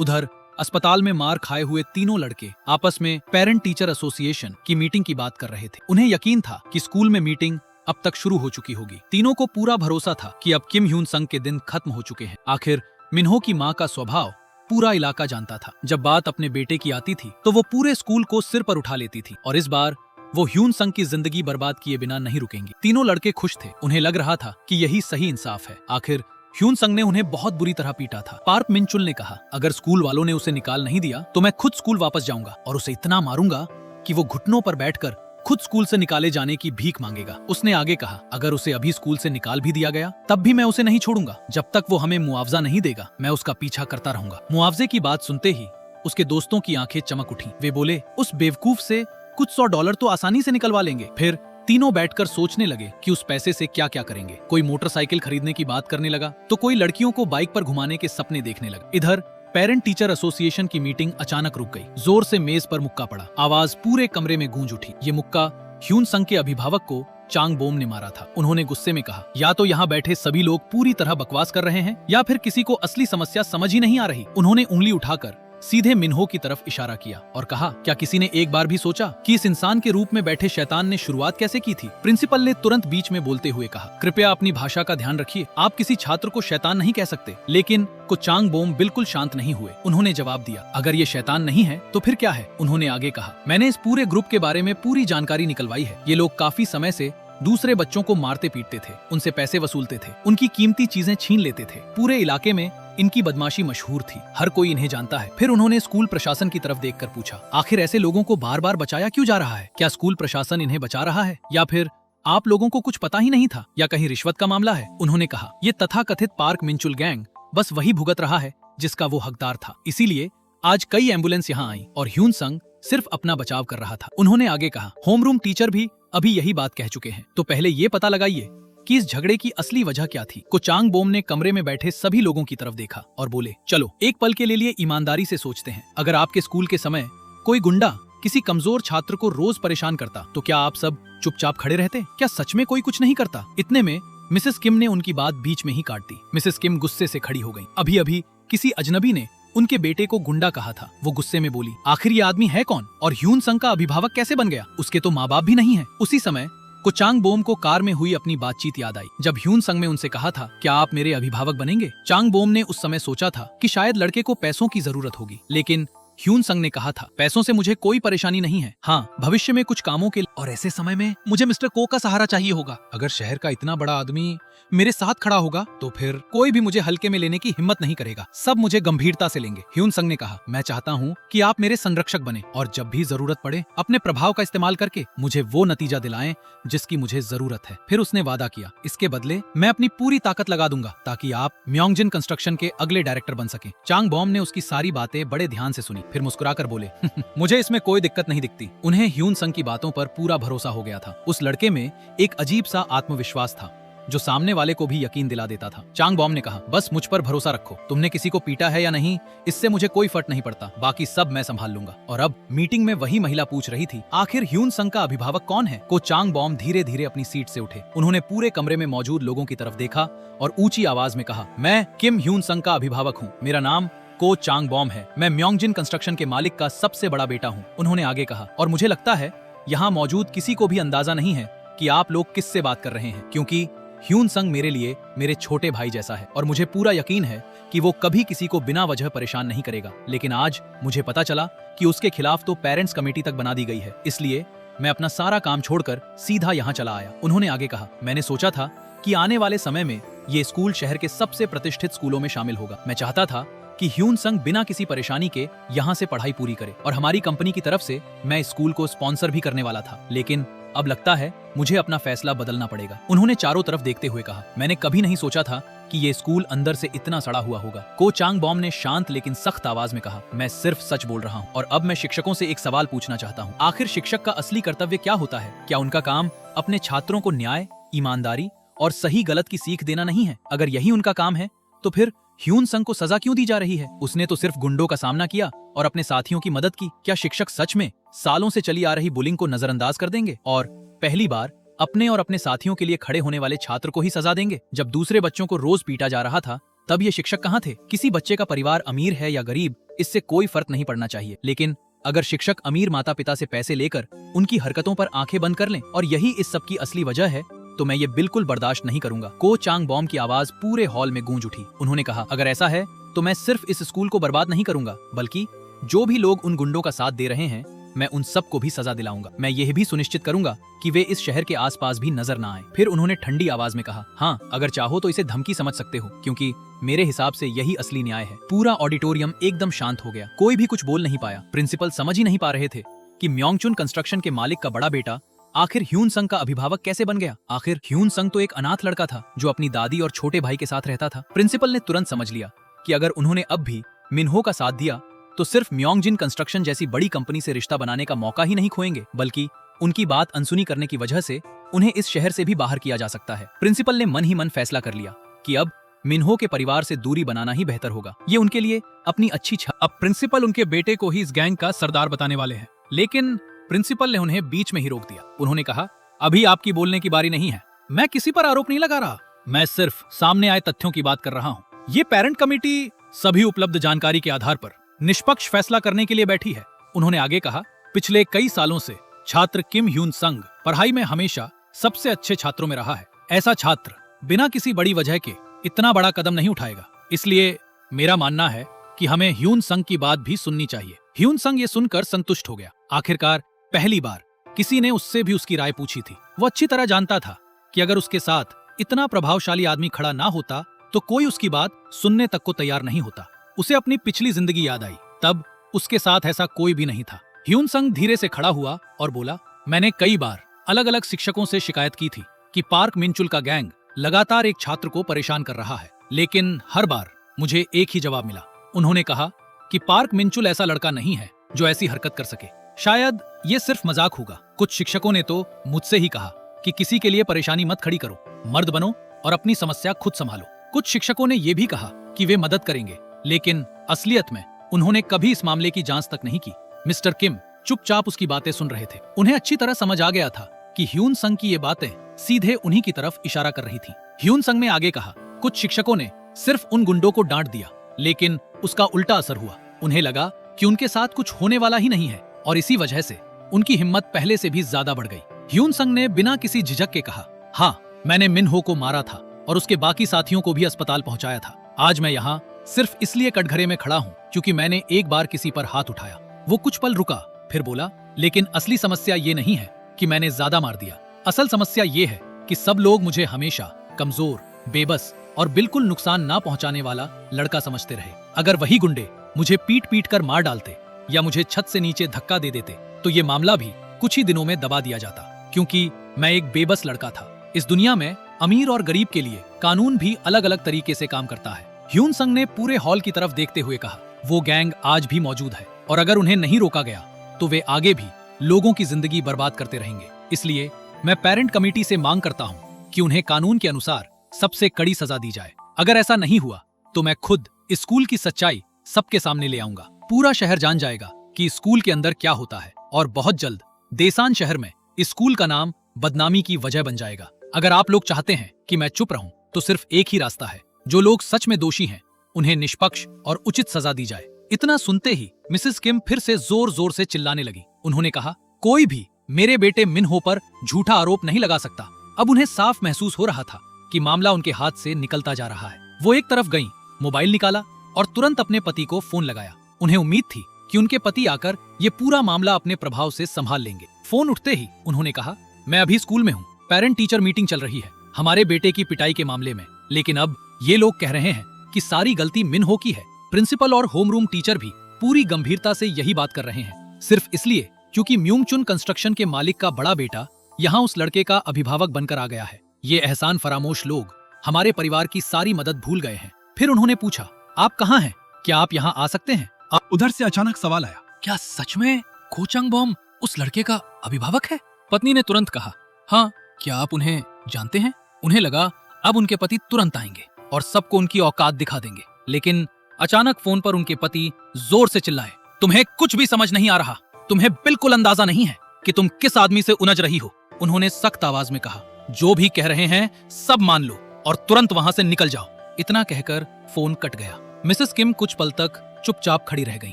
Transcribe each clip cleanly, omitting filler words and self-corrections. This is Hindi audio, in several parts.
उधर अस्पताल में मार खाए हुए तीनों लड़के आपस में पेरेंट टीचर एसोसिएशन की मीटिंग की बात कर रहे थे। उन्हें यकीन था कि स्कूल में मीटिंग अब तक शुरू हो चुकी होगी। तीनों को पूरा भरोसा था कि अब किम ह्यून संग के दिन खत्म हो चुके हैं। आखिर मिन्हो की माँ का स्वभाव पूरा इलाका जानता था। जब बात अपने बेटे की आती थी तो वो पूरे स्कूल को सिर पर उठा लेती थी और इस बार वो ह्यून संग की जिंदगी बर्बाद किए बिना नहीं रुकेंगी। तीनों लड़के खुश थे। उन्हें लग रहा था कि यही सही इंसाफ है। आखिर ह्यून संग ने उन्हें बहुत बुरी तरह पीटा था। पार्क मिनचुल ने कहा, अगर स्कूल वालों ने उसे निकाल नहीं दिया तो मैं खुद स्कूल वापस जाऊंगा और उसे इतना मारूंगा कि वो घुटनों पर बैठकर खुद स्कूल से निकाले जाने की भीख मांगेगा। उसने आगे कहा, अगर उसे अभी स्कूल से निकाल भी दिया गया तब भी मैं उसे नहीं छोड़ूंगा। जब तक वो हमें मुआवजा नहीं देगा मैं उसका पीछा करता रहूंगा। मुआवजे की बात सुनते ही उसके दोस्तों की आंखें चमक उठी। वे बोले, उस बेवकूफ से कुछ $100 तो आसानी से निकलवा लेंगे। फिर तीनों बैठकर सोचने लगे कि उस पैसे से क्या क्या करेंगे। कोई मोटरसाइकिल खरीदने की बात करने लगा तो कोई लड़कियों को बाइक पर घुमाने के सपने देखने लगा। इधर पेरेंट टीचर एसोसिएशन की मीटिंग अचानक रुक गई। जोर से मेज पर मुक्का पड़ा। आवाज पूरे कमरे में गूंज उठी। ये मुक्का ह्यून संग के अभिभावक को चांग बोम ने मारा था। उन्होंने गुस्से में कहा, या तो यहाँ बैठे सभी लोग पूरी तरह बकवास कर रहे हैं या फिर किसी को असली समस्या समझ ही नहीं आ रही। उन्होंने उंगली उठाकर सीधे मिन्हो की तरफ इशारा किया और कहा, क्या किसी ने एक बार भी सोचा कि इस इंसान के रूप में बैठे शैतान ने शुरुआत कैसे की थी? प्रिंसिपल ने तुरंत बीच में बोलते हुए कहा, कृपया अपनी भाषा का ध्यान रखिए। आप किसी छात्र को शैतान नहीं कह सकते। लेकिन को चांग बोम बिल्कुल शांत नहीं हुए। उन्होंने जवाब दिया, अगर ये शैतान नहीं है तो फिर क्या है? उन्होंने आगे कहा, मैंने इस पूरे ग्रुप के बारे में पूरी जानकारी निकलवाई है। ये लोग काफी समय से दूसरे बच्चों को मारते पीटते थे, उनसे पैसे वसूलते थे, उनकी कीमती चीजें छीन लेते थे। पूरे इलाके में इनकी बदमाशी मशहूर थी। हर कोई इन्हें जानता है। फिर उन्होंने स्कूल प्रशासन की तरफ देखकर पूछा, आखिर ऐसे लोगों को बार बार बचाया क्यों जा रहा है? क्या स्कूल प्रशासन इन्हें बचा रहा है या फिर आप लोगों को कुछ पता ही नहीं था या कहीं रिश्वत का मामला है? उन्होंने कहा, ये तथाकथित पार्क मिनचुल गैंग बस वही भुगत रहा है जिसका वो हकदार था। इसीलिए आज कई एम्बुलेंस यहाँ आई और ह्यून संग सिर्फ अपना बचाव कर रहा था। उन्होंने आगे कहा, होमरूम टीचर भी अभी यही बात कह चुके हैं। तो पहले ये पता लगाइए कि इस झगड़े की असली वजह क्या थी। को चांग बोम ने कमरे में बैठे सभी लोगों की तरफ देखा और बोले, चलो एक पल के लिए ईमानदारी से सोचते हैं। अगर आपके स्कूल के समय कोई गुंडा किसी कमजोर छात्र को रोज परेशान करता तो क्या आप सब चुपचाप खड़े रहते? क्या सच में कोई कुछ नहीं करता? इतने में मिसेस किम ने उनकी बात बीच में ही काट दी। मिसेस किम गुस्से से खड़ी हो गई। अभी अभी किसी अजनबी ने उनके बेटे को गुंडा कहा था। वो गुस्से में बोली, आखिर ये आदमी है कौन और ह्यून संग का अभिभावक कैसे बन गया? उसके तो माँ बाप भी नहीं है। उसी समय को चांग बोम को कार में हुई अपनी बातचीत याद आई जब ह्यून संग ने उनसे कहा था, क्या आप मेरे अभिभावक बनेंगे? चांग बोम ने उस समय सोचा था कि शायद लड़के को पैसों की जरूरत होगी, लेकिन ह्यून संग ने कहा था, पैसों से मुझे कोई परेशानी नहीं है, हाँ भविष्य में कुछ कामों के और ऐसे समय में मुझे मिस्टर को का सहारा चाहिए होगा। अगर शहर का इतना बड़ा आदमी मेरे साथ खड़ा होगा तो फिर कोई भी मुझे हल्के में लेने की हिम्मत नहीं करेगा। सब मुझे गंभीरता से लेंगे। ह्यून संग ने कहा, मैं चाहता हूँ कि आप मेरे संरक्षक बने और जब भी जरूरत पड़े अपने प्रभाव का इस्तेमाल करके मुझे वो नतीजा दिलाएं जिसकी मुझे जरूरत है। फिर उसने वादा किया, इसके बदले मैं अपनी पूरी ताकत लगा दूंगा ताकि आप म्योंगजिन कंस्ट्रक्शन के अगले डायरेक्टर बन सके। चांग बॉम ने उसकी सारी बातें बड़े ध्यान से सुनी, फिर मुस्कुराकर बोले, मुझे इसमें कोई दिक्कत नहीं दिखती। उन्हें ह्यून संग की बातों पर पूरा भरोसा हो गया था। उस लड़के में एक अजीब सा आत्मविश्वास था जो सामने वाले को भी यकीन दिला देता था। चांग बॉम ने कहा, बस मुझ पर भरोसा रखो। तुमने किसी को पीटा है या नहीं इससे मुझे कोई फर्क नहीं पड़ता, बाकी सब मैं संभाल लूंगा। और अब मीटिंग में वही महिला पूछ रही थी, आखिर ह्यून संग का अभिभावक कौन है? को चांग बॉम धीरे धीरे अपनी सीट से उठे। उन्होंने पूरे कमरे में मौजूद लोगों की तरफ देखा और ऊंची आवाज में कहा, मैं किम ह्यून संग का अभिभावक हूँ। मेरा नाम को चांग बॉम है। मैं म्योंगजिन कंस्ट्रक्शन के मालिक का सबसे बड़ा बेटा हूँ। उन्होंने आगे कहा, और मुझे लगता है यहाँ मौजूद किसी को भी अंदाजा नहीं है कि आप लोग किससे बात कर रहे हैं, क्योंकि ह्यून संग मेरे लिए मेरे छोटे भाई जैसा है और मुझे पूरा यकीन है कि वो कभी किसी को बिना वजह परेशान नहीं करेगा। लेकिन आज मुझे पता चला कि उसके खिलाफ तो पेरेंट्स कमेटी तक बना दी गई है, इसलिए मैं अपना सारा काम छोड़कर सीधा यहाँ चला आया। उन्होंने आगे कहा, मैंने सोचा था कि आने वाले समय में ये स्कूल शहर के सबसे प्रतिष्ठित स्कूलों में शामिल होगा। मैं चाहता था कि ह्यून संग बिना किसी परेशानी के यहाँ से पढ़ाई पूरी करे और हमारी कंपनी की तरफ से मैं स्कूल को स्पॉन्सर भी करने वाला था, लेकिन अब लगता है मुझे अपना फैसला बदलना पड़ेगा। उन्होंने चारों तरफ देखते हुए कहा, मैंने कभी नहीं सोचा था कि ये स्कूल अंदर से इतना सड़ा हुआ होगा। को चांग बॉम ने शांत लेकिन सख्त आवाज में कहा, मैं सिर्फ सच बोल रहा हूँ और अब मैं शिक्षकों से एक सवाल पूछना चाहता हूँ। आखिर शिक्षक का असली कर्तव्य क्या होता है? क्या उनका काम अपने छात्रों को न्याय, ईमानदारी और सही गलत की सीख देना नहीं है? अगर यही उनका काम है तो फिर ह्यून संग को सजा क्यों दी जा रही है? उसने तो सिर्फ गुंडों का सामना किया और अपने साथियों की मदद की। क्या शिक्षक सच में सालों से चली आ रही बुलिंग को नजरअंदाज कर देंगे और पहली बार अपने और अपने साथियों के लिए खड़े होने वाले छात्र को ही सजा देंगे? जब दूसरे बच्चों को रोज पीटा जा रहा था तब ये शिक्षक कहाँ थे? किसी बच्चे का परिवार अमीर है या गरीब, इससे कोई फर्क नहीं पड़ना चाहिए, लेकिन अगर शिक्षक अमीर माता पिता से पैसे लेकर उनकी हरकतों पर आंखें बंद कर लें और यही इस सब की असली वजह है, तो मैं ये बिल्कुल बर्दाश्त नहीं करूंगा। को चांग बॉम की आवाज पूरे हॉल में गूंज उठी। उन्होंने कहा, अगर ऐसा है तो मैं सिर्फ इस स्कूल को बर्बाद नहीं करूंगा, बल्कि जो भी लोग उन गुंडों का साथ दे रहे हैं, मैं उन सबको भी सजा दिलाऊंगा। मैं यह भी सुनिश्चित करूंगा कि वे इस शहर के आसपास भी नजर न आए। फिर उन्होंने ठंडी आवाज में कहा, हाँ, अगर चाहो तो इसे धमकी समझ सकते हो, क्योंकि मेरे हिसाब से यही असली न्याय है। पूरा ऑडिटोरियम एकदम शांत हो गया, कोई भी कुछ बोल नहीं पाया। प्रिंसिपल समझ ही नहीं पा रहे थे कि म्योंगचुन कंस्ट्रक्शन के मालिक का बड़ा बेटा आखिर ह्यून संग का अभिभावक कैसे बन गया। आखिर ह्यून संग तो एक अनाथ लड़का था जो अपनी दादी और छोटे भाई के साथ रहता था। प्रिंसिपल ने तुरंत समझ लिया कि अगर उन्होंने अब भी मिन्हो का साथ दिया तो सिर्फ म्योंगजिन कंस्ट्रक्शन जैसी बड़ी कंपनी से रिश्ता बनाने का मौका ही नहीं खोएंगे, बल्कि उनकी बात अनसुनी करने की वजह से उन्हें इस शहर से भी बाहर किया जा सकता है। प्रिंसिपल ने मन ही मन फैसला कर लिया कि अब मिन्हो के परिवार से दूरी बनाना ही बेहतर होगा। ये उनके लिए अपनी अच्छी अब प्रिंसिपल उनके बेटे को ही इस गैंग का सरदार बताने वाले हैं, लेकिन प्रिंसिपल ने उन्हें बीच में ही रोक दिया। उन्होंने कहा, अभी आपकी बोलने की बारी नहीं है। मैं किसी पर आरोप नहीं लगा रहा, मैं सिर्फ सामने आए तथ्यों की बात कर रहा हूँ। ये पेरेंट कमेटी सभी उपलब्ध जानकारी के आधार पर निष्पक्ष फैसला करने के लिए बैठी है। उन्होंने आगे कहा, पिछले कई सालों से छात्र किम ह्यून संग पढ़ाई में हमेशा सबसे अच्छे छात्रों में रहा है। ऐसा छात्र बिना किसी बड़ी वजह के इतना बड़ा कदम नहीं उठाएगा, इसलिए मेरा मानना है कि हमें ह्यून संग की बात भी सुननी चाहिए। ह्यून संग ये सुनकर संतुष्ट हो गया। आखिरकार पहली बार किसी ने उससे भी उसकी राय पूछी थी। वो अच्छी तरह जानता था कि अगर उसके साथ इतना प्रभावशाली आदमी खड़ा ना होता तो कोई उसकी बात सुनने तक को तैयार नहीं होता। उसे अपनी पिछली जिंदगी याद आई, तब उसके साथ ऐसा कोई भी नहीं था। ह्यून संग धीरे से खड़ा हुआ और बोला, मैंने कई बार अलग अलग शिक्षकों से शिकायत की थी कि पार्क मिनचुल का गैंग लगातार एक छात्र को परेशान कर रहा है, लेकिन हर बार मुझे एक ही जवाब मिला। उन्होंने कहा कि पार्क मिनचुल ऐसा लड़का नहीं है जो ऐसी हरकत कर सके। शायद ये सिर्फ मजाक होगा। कुछ शिक्षकों ने तो मुझसे ही कहा कि किसी के लिए परेशानी मत खड़ी करो, मर्द बनो और अपनी समस्या खुद संभालो। कुछ शिक्षकों ने यह भी कहा कि वे मदद करेंगे, लेकिन असलियत में उन्होंने कभी इस मामले की जांच तक नहीं की। मिस्टर किम चुपचाप उसकी बातें सुन रहे थे। उन्हें अच्छी तरह समझ आ गया था कि ह्यून संग की ये बातें सीधे उन्हीं की तरफ इशारा कर रही थी। ह्यून संग ने आगे कहा, कुछ शिक्षकों ने सिर्फ उन गुंडों को डांट दिया, लेकिन उसका उल्टा असर हुआ। उन्हें लगा कि उनके साथ कुछ होने वाला ही नहीं है और इसी वजह से उनकी हिम्मत पहले से भी ज्यादा बढ़ गई। ह्यून संग ने बिना किसी झिझक के कहा, हाँ, मैंने मिन्हो को मारा था और उसके बाकी साथियों को भी अस्पताल पहुंचाया था। आज मैं यहाँ सिर्फ इसलिए कटघरे में खड़ा हूँ क्योंकि मैंने एक बार किसी पर हाथ उठाया। वो कुछ पल रुका, फिर बोला, लेकिन असली समस्या ये नहीं है कि मैंने ज्यादा मार दिया। असल समस्या ये है कि सब लोग मुझे हमेशा कमजोर, बेबस और बिल्कुल नुकसान ना पहुंचाने वाला लड़का समझते रहे। अगर वही गुंडे मुझे पीट पीट कर मार डालते या मुझे छत से नीचे धक्का दे देते तो ये मामला भी कुछ ही दिनों में दबा दिया जाता, क्योंकि मैं एक बेबस लड़का था। इस दुनिया में अमीर और गरीब के लिए कानून भी अलग अलग तरीके से काम करता है। ह्यून संग ने पूरे हॉल की तरफ देखते हुए कहा, वो गैंग आज भी मौजूद है और अगर उन्हें नहीं रोका गया तो वे आगे भी लोगों की जिंदगी बर्बाद करते रहेंगे। इसलिए मैं पेरेंट कमेटी से मांग करता हूँ कि उन्हें कानून के अनुसार सबसे कड़ी सजा दी जाए। अगर ऐसा नहीं हुआ तो मैं खुद इस स्कूल की सच्चाई सबके सामने ले आऊंगा। पूरा शहर जान जाएगा कि स्कूल के अंदर क्या होता है और बहुत जल्द देसान शहर में इस स्कूल का नाम बदनामी की वजह बन जाएगा। अगर आप लोग चाहते हैं कि मैं चुप रहूं तो सिर्फ एक ही रास्ता है, जो लोग सच में दोषी हैं उन्हें निष्पक्ष और उचित सजा दी जाए। इतना सुनते ही मिसेस किम फिर से जोर जोर से चिल्लाने लगी। उन्होंने कहा, कोई भी मेरे बेटे मिन्हो पर झूठा आरोप नहीं लगा सकता। अब उन्हें साफ महसूस हो रहा था कि मामला उनके हाथ से निकलता जा रहा है। वो एक तरफ गईं, मोबाइल निकाला और तुरंत अपने पति को फोन लगाया। उन्हें उम्मीद थी कि उनके पति आकर ये पूरा मामला अपने प्रभाव से संभाल लेंगे। फोन उठते ही उन्होंने कहा, मैं अभी स्कूल में हूँ, पेरेंट टीचर मीटिंग चल रही है हमारे बेटे की पिटाई के मामले में, लेकिन अब ये लोग कह रहे हैं कि सारी गलती मिन्हो की है। प्रिंसिपल और होमरूम टीचर भी पूरी गंभीरता से यही बात कर रहे हैं, सिर्फ इसलिए क्योंकि म्योंगचुन कंस्ट्रक्शन के मालिक का बड़ा बेटा यहाँ उस लड़के का अभिभावक बनकर आ गया है। ये एहसान फरामोश लोग हमारे परिवार की सारी मदद भूल गए हैं। फिर उन्होंने पूछा, आप कहाँ हैं? क्या आप यहाँ आ सकते हैं? उधर से अचानक सवाल आया, क्या सच में को चांग बॉम उस लड़के का अभिभावक है? पत्नी ने तुरंत कहा, हाँ, क्या आप उन्हें जानते हैं? उन्हें लगा अब उनके पति तुरंत आएंगे और सबको उनकी औकात दिखा देंगे, लेकिन अचानक फोन पर उनके पति जोर से चिल्लाए, तुम्हें कुछ भी समझ नहीं आ रहा, तुम्हें बिल्कुल अंदाजा नहीं है कि तुम किस आदमी से उलझ रही हो। उन्होंने सख्त आवाज में कहा, जो भी कह रहे हैं सब मान लो और तुरंत वहां से निकल जाओ। इतना कहकर फोन कट गया। मिसेस किम कुछ पल तक चुपचाप खड़ी रह गईं।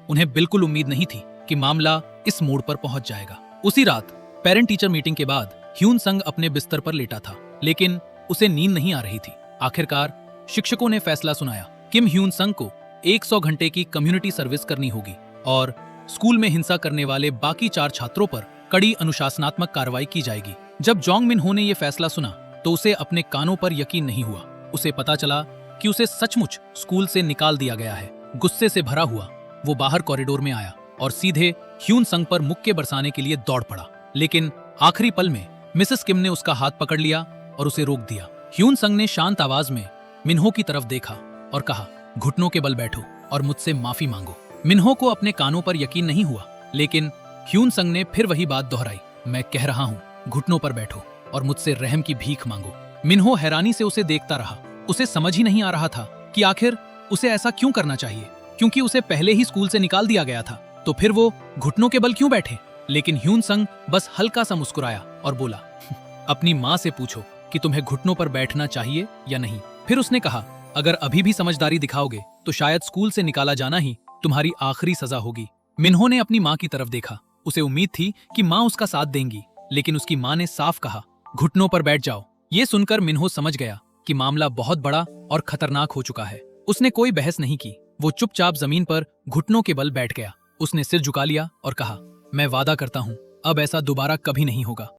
उन्हें बिल्कुल उम्मीद नहीं थी कि मामला इस मोड़ पर पहुंच जाएगा। उसी रात पेरेंट टीचर मीटिंग के बाद ह्यून संग अपने बिस्तर पर लेटा था, लेकिन उसे नींद नहीं आ रही थी। आखिरकार शिक्षकों ने फैसला सुनाया, किम ह्यून संग को 100 घंटे की कम्युनिटी सर्विस करनी होगी और स्कूल में हिंसा करने वाले बाकी 4 छात्रों पर कड़ी अनुशासनात्मक कार्रवाई की जाएगी। जब जोंग मिन हो ने यह फैसला सुना तो उसे अपने कानों पर यकीन नहीं हुआ। उसे पता चला कि उसे सचमुच स्कूल से निकाल दिया गया है। गुस्से से भरा हुआ वो बाहर कॉरिडोर में आया और सीधे ह्यून संग पर मुक्के बरसाने के लिए दौड़ पड़ा, लेकिन आखिरी पल में मिसेस किम ने उसका हाथ पकड़ लिया और उसे रोक दिया। ह्यून संग ने शांत आवाज में मिन्हो की तरफ देखा और कहा, घुटनों के बल बैठो और मुझसे माफी मांगो। मिन्हो को अपने कानों पर यकीन नहीं हुआ, लेकिन ह्यून संग ने फिर वही बात दोहराई, मैं कह रहा हूँ, घुटनों पर बैठो और मुझसे रहम की भीख मांगो। मिन्हो हैरानी से उसे देखता रहा। उसे समझ ही नहीं आ रहा था कि आखिर उसे ऐसा क्यों करना चाहिए, क्योंकि उसे पहले ही स्कूल से निकाल दिया गया था, तो फिर वो घुटनों के बल क्यों बैठे। लेकिन ह्यून संग बस हल्का सा मुस्कुराया और बोला, अपनी माँ से पूछो कि तुम्हें घुटनों पर बैठना चाहिए या नहीं। फिर उसने कहा, अगर अभी भी समझदारी दिखाओगे तो शायद स्कूल से निकाला जाना ही तुम्हारी आखिरी सजा होगी। मिन्हो ने अपनी माँ की तरफ देखा। उसे उम्मीद थी कि माँ उसका साथ देंगी, लेकिन उसकी माँ ने साफ कहा, घुटनों पर बैठ जाओ। ये सुनकर मिन्हो समझ गया कि मामला बहुत बड़ा और खतरनाक हो चुका है। उसने कोई बहस नहीं की, वो चुपचाप जमीन पर घुटनों के बल बैठ गया। उसने सिर झुका लिया और कहा, मैं वादा करता हूँ अब ऐसा दोबारा कभी नहीं होगा।